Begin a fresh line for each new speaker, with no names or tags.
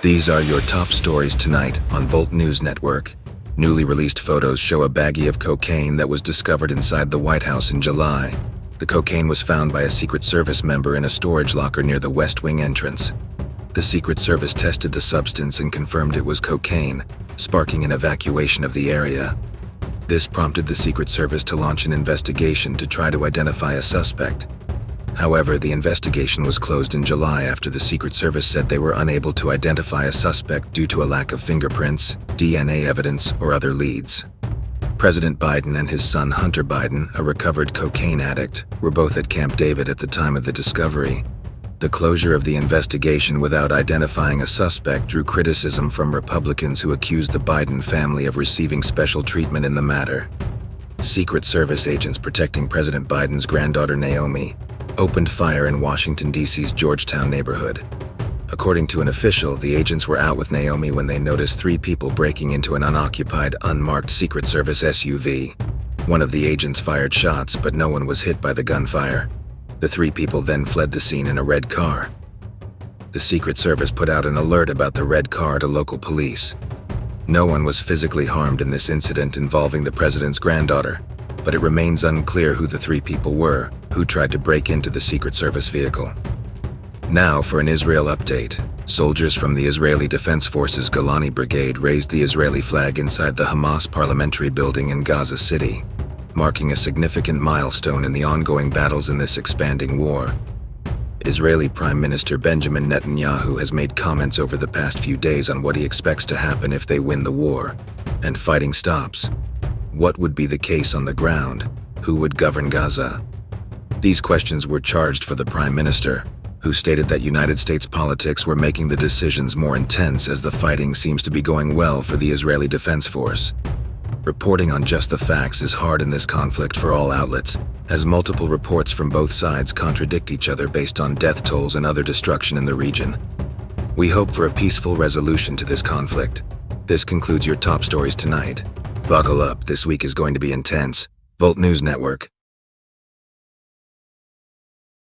These are your top stories tonight on Volt News Network. Newly released photos show a baggie of cocaine that was discovered inside the White House in July. The cocaine was found by a Secret Service member in a storage locker near the West Wing entrance. The Secret Service tested the substance and confirmed it was cocaine, sparking an evacuation of the area. This prompted the Secret Service to launch an investigation to try to identify a suspect. However, the investigation was closed in July after the Secret Service said they were unable to identify a suspect due to a lack of fingerprints, DNA evidence, or other leads. President Biden and his son Hunter Biden, a recovered cocaine addict, were both at Camp David at the time of the discovery. The closure of the investigation without identifying a suspect drew criticism from Republicans who accused the Biden family of receiving special treatment in the matter. Secret Service agents protecting President Biden's granddaughter Naomi opened fire in Washington, D.C.'s Georgetown neighborhood. According to an official, the agents were out with Naomi when they noticed 3 people breaking into an unoccupied, unmarked Secret Service SUV. One of the agents fired shots, but no one was hit by the gunfire. The 3 people then fled the scene in a red car. The Secret Service put out an alert about the red car to local police. No one was physically harmed in this incident involving the president's granddaughter, but it remains unclear who the 3 people were who tried to break into the Secret Service vehicle. Now for an Israel update. Soldiers from the Israeli Defense Forces Golani Brigade raised the Israeli flag inside the Hamas parliamentary building in Gaza City, marking a significant milestone in the ongoing battles in this expanding war. Israeli Prime Minister Benjamin Netanyahu has made comments over the past few days on what he expects to happen if they win the war and fighting stops. What would be the case on the ground? Who would govern Gaza? These questions were charged for the Prime Minister, who stated that United States politics were making the decisions more intense as the fighting seems to be going well for the Israeli Defense Force. Reporting on just the facts is hard in this conflict for all outlets, as multiple reports from both sides contradict each other based on death tolls and other destruction in the region. We hope for a peaceful resolution to this conflict. This concludes your top stories tonight. Buckle up, this week is going to be intense. Volt News Network.